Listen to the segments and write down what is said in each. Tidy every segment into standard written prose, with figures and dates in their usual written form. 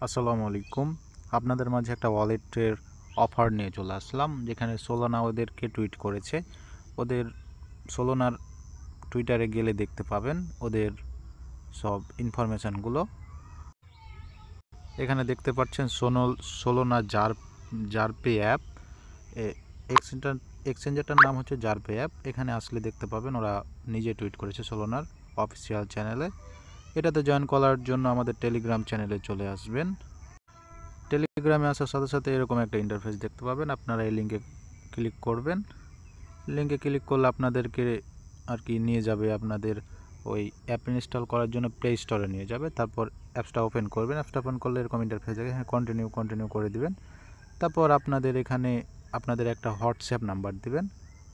আসসালামু আলাইকুম। আপনাদের মাঝে একটা ওয়ালেটের অফার নিয়ে চলে আসলাম, যেখানে সোলানা ওদেরকে টুইট করেছে। ওদের সোলানার টুইটারে গেলে দেখতে পাবেন ওদের সব ইনফরমেশানগুলো। এখানে দেখতে পাচ্ছেন সোলানা জারপে অ্যাপ। এক্সচেঞ্জারটার নাম হচ্ছে জারপে অ্যাপ। এখানে আসলে দেখতে পাবেন ওরা নিজে টুইট করেছে সোলানার অফিসিয়াল চ্যানেলে। এটাতে জয়েন করার জন্য আমাদের টেলিগ্রাম চ্যানেলে চলে আসবেন। টেলিগ্রামে আসার সাথে সাথে এরকম একটা ইন্টারফেস দেখতে পাবেন। আপনারা এই লিঙ্কে ক্লিক করবেন। লিঙ্কে ক্লিক করলে আপনাদেরকে নিয়ে যাবে আপনাদের ওই অ্যাপ ইনস্টল করার জন্য প্লে স্টোরে নিয়ে যাবে। তারপর অ্যাপসটা ওপেন করবেন। অ্যাপসটা ওপেন করলে এরকম ইন্টারফেস দেখে হ্যাঁ কন্টিনিউ করে দিবেন। তারপর আপনাদের এখানে আপনাদের একটা হোয়াটসঅ্যাপ নাম্বার দিবেন।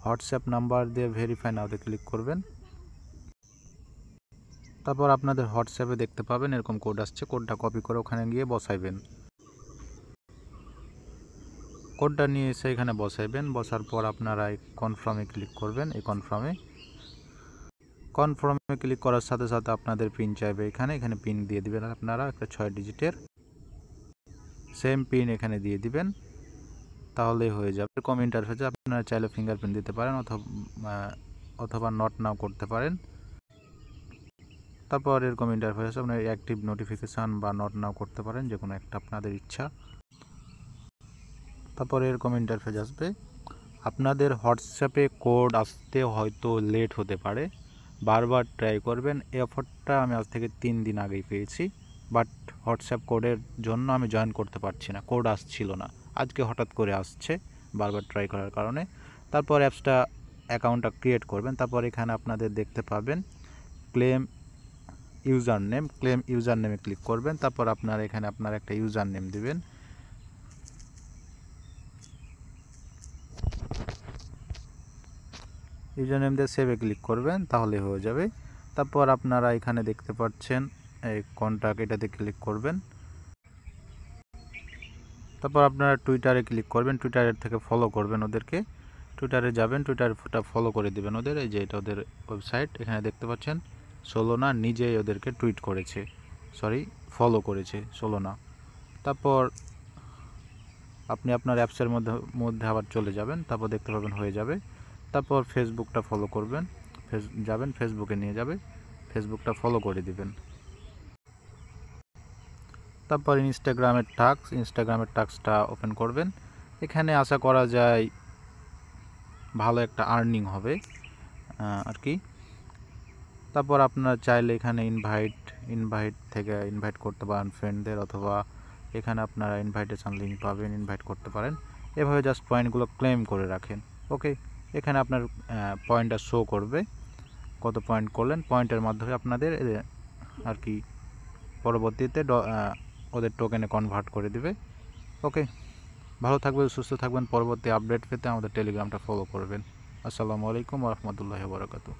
হোয়াটসঅ্যাপ নাম্বার দিয়ে ভেরিফাই নাওতে ক্লিক করবেন। তারপর আপনাদের হোয়াটসঅ্যাপে দেখতে পাবেন এরকম কোড আসছে। কোডটা কপি করে ওখানে গিয়ে বসাইবেন। কোডটা নিয়ে এসে এখানে বসাইবেন। বসার পর আপনারা এই কনফার্মে ক্লিক করবেন। এই কনফার্মে ক্লিক করার সাথে সাথে আপনাদের পিন চাইবে। এখানে পিন দিয়ে দিবেন। আপনারা একটা 6 ডিজিটের সেম পিন এখানে দিয়ে দিবেন, তাহলেই হয়ে যাবে। এরকম ইন্টারফেসে আপনারা চাইলে ফিঙ্গারপ্রিন্ট দিতে পারেন অথবা নট নাও করতে পারেন। তারপর এরকম ইন্টারফেসে আপনার অ্যাক্টিভ নোটিফিকেশান বা নট নাও করতে পারেন, যে কোনো একটা আপনাদের ইচ্ছা। তারপর এরকম ইন্টারফেস আসবে। আপনাদের হোয়াটসঅ্যাপে কোড আসতে হয়তো লেট হতে পারে, বারবার ট্রাই করবেন। এই অফারটা আমি আজ থেকে 3 দিন আগেই পেয়েছি, বাট হোয়াটসঅ্যাপ কোডের জন্য আমি জয়েন করতে পারছি না, কোড আসছিল না। আজকে হঠাৎ করে আসছে বারবার ট্রাই করার কারণে। তারপর অ্যাকাউন্টটা ক্রিয়েট করবেন। তারপর এখানে আপনাদের দেখতে পাবেন ক্লেম ইউজার নেমে ক্লিক করবেন। তারপর আপনার এখানে আপনার একটা ইউজার নেম দিবেন। ইউজার নেম দিয়ে সেভে ক্লিক করবেন, তাহলে হয়ে যাবে। তারপর আপনারা এখানে দেখতে পাচ্ছেন এই কন্ট্যাক্ট, এটাতে ক্লিক করবেন। তারপর আপনারা টুইটারে ক্লিক করবেন। টুইটারের থেকে ফলো করবেন ওদেরকে। টুইটারে যাবেন, টুইটারটা ফলো করে দিবেন ওদের। এই যে এটা ওদের ওয়েবসাইট। এখানে দেখতে পাচ্ছেন সোলানা নিজেই ওদেরকে ফলো করেছে সোলানা। তারপর আপনি আপনার অ্যাপসের মধ্যে আবার চলে যাবেন। তারপর দেখতে পাবেন হয়ে যাবে। তারপর ফেসবুকটা ফলো করবেন। ফেসবুকে নিয়ে যাবে, ফেসবুকটা ফলো করে দিবেন। তারপর ইনস্টাগ্রামের টাস্কটা ওপেন করবেন। এখানে আশা করা যায় ভালো একটা আর্নিং হবে তারপর আপনারা চাইলে এখানে ইনভাইট করতে পারেন ফ্রেন্ডদের, অথবা এখানে আপনারা ইনভাইটেশন লিঙ্ক পাবেন, ইনভাইট করতে পারেন। এভাবে জাস্ট পয়েন্টগুলো ক্লেম করে রাখেন। ওকে, এখানে আপনার পয়েন্টটা শো করবে, কত পয়েন্ট করলেন। পয়েন্টের মাধ্যমে আপনাদের পরবর্তীতে ওদের টোকেনে কনভার্ট করে দিবে। ওকে, ভালো থাকবেন, সুস্থ থাকবেন। পরবর্তী আপডেট পেতে আমাদের টেলিগ্রামটা ফলো করবেন। আসসালামু আলাইকুম ওয়া রাহমাতুল্লাহি ওয়া বারাকাতুহু।